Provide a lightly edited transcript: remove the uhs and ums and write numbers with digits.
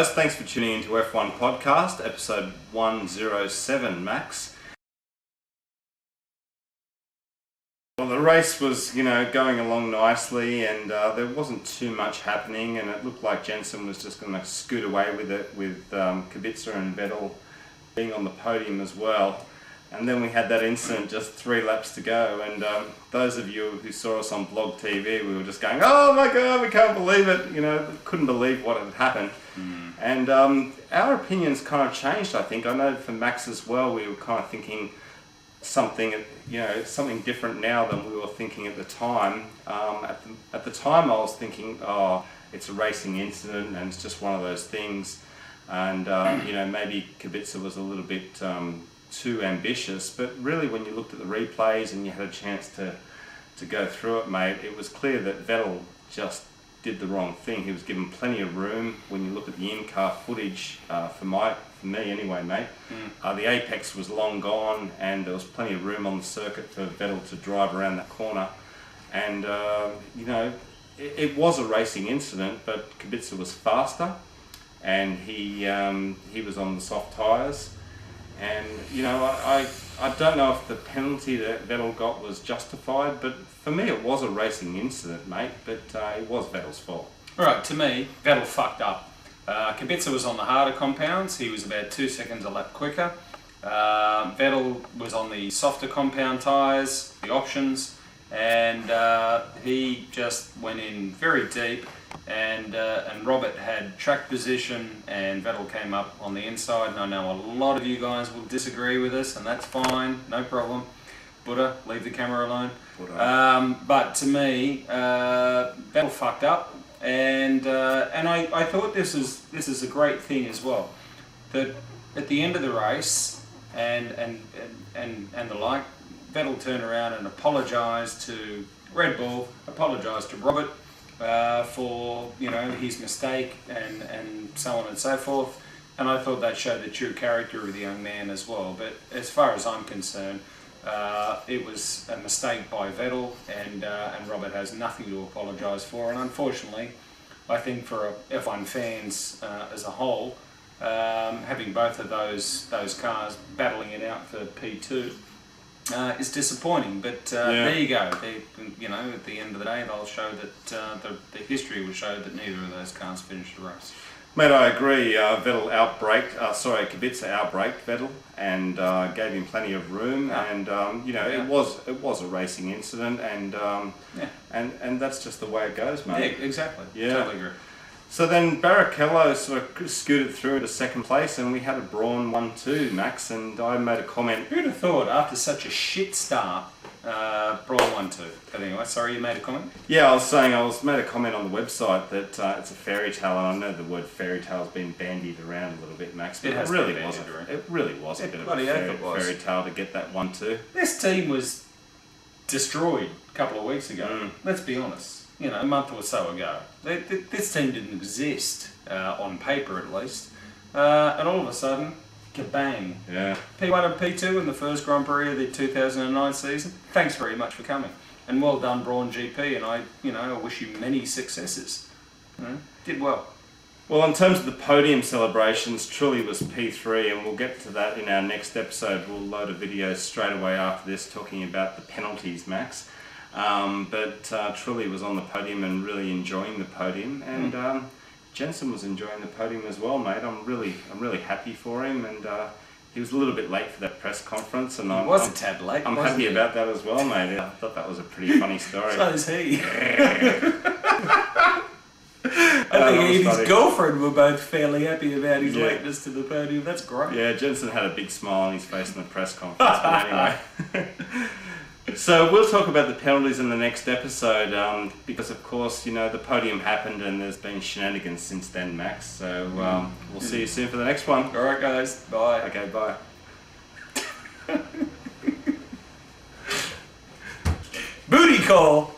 guys, thanks for tuning into F1 Podcast, episode 107, Max. Well, the race was, going along nicely, and there wasn't too much happening, and it looked like Jensen was just going to scoot away with it, with Kubica and Vettel being on the podium as well. And then we had that incident just 3 laps to go, and those of you who saw us on Blog TV, we were just going, oh my god, we can't believe it, couldn't believe what had happened. And our opinions kind of changed, I think. I know for Max as well, we were kind of thinking something different now than we were thinking at the time. At the time I was thinking, oh, it's a racing incident and it's just one of those things, and maybe Kubica was a little bit too ambitious, but really when you looked at the replays and you had a chance to go through it, mate, it was clear that Vettel just did the wrong thing. He was given plenty of room. When you look at the in-car footage, for me anyway, mate, the apex was long gone and there was plenty of room on the circuit for Vettel to drive around that corner, and it was a racing incident, but Kubica was faster and he was on the soft tyres. And I don't know if the penalty that Vettel got was justified, but for me it was a racing incident, mate, but it was Vettel's fault. Right, to me, Vettel fucked up. Kubica was on the harder compounds, he was about 2 seconds a lap quicker. Vettel was on the softer compound tyres, the options, and he just went in very deep, and Robert had track position and Vettel came up on the inside, and I know a lot of you guys will disagree with us, and that's fine, no problem. Buddha, leave the camera alone. But to me, Vettel fucked up, and I thought this is a great thing as well, that at the end of the race and the like, Vettel turned around and apologised to Red Bull, apologised to Robert for his mistake and so on and so forth, and I thought that showed the true character of the young man as well. But as far as I'm concerned, it was a mistake by Vettel, and Robert has nothing to apologise for. And unfortunately, I think for F1 fans as a whole, having both of those cars battling it out for P2 is disappointing, but there you go. At the end of the day, they'll show that the history will show that neither of those cars finished the race. Mate, I agree. Kubica outbraked Vettel and gave him plenty of room, and it was a racing incident, and that's just the way it goes, mate. Yeah, exactly. Yeah, totally agree. So then Barrichello sort of scooted through into second place, and we had a Brawn 1-2, Max, and I made a comment. Who'd have thought after such a shit start, Brawn 1-2? Anyway, sorry, you made a comment? Yeah, I made a comment on the website that it's a fairy tale, and I know the word fairy tale has been bandied around a little bit, Max, but it really wasn't. It really was a bit of a fairy tale to get that 1-2. This team was destroyed a couple of weeks ago. Let's be honest. A month or so ago. This team didn't exist, on paper at least. And all of a sudden, kabang. Yeah. P1 and P2 in the first Grand Prix of the 2009 season. Thanks very much for coming. And well done, Brawn GP, and I wish you many successes. Did well. Well, in terms of the podium celebrations, Trulli was P3, and we'll get to that in our next episode. We'll load a video straight away after this talking about the penalties, Max. But Trulli was on the podium and really enjoying the podium, and Jensen was enjoying the podium as well, mate. I'm really happy for him, and he was a little bit late for that press conference, and he was a tad late. I'm happy about that as well, mate. I thought that was a pretty funny story. So is he. I think he and his girlfriend were both fairly happy about his lateness to the podium. That's great. Yeah, Jensen had a big smile on his face in the press conference, but anyway. So we'll talk about the penalties in the next episode, because of course, the podium happened and there's been shenanigans since then, Max. So we'll see you soon for the next one. Alright guys, bye. Okay, bye. Booty call!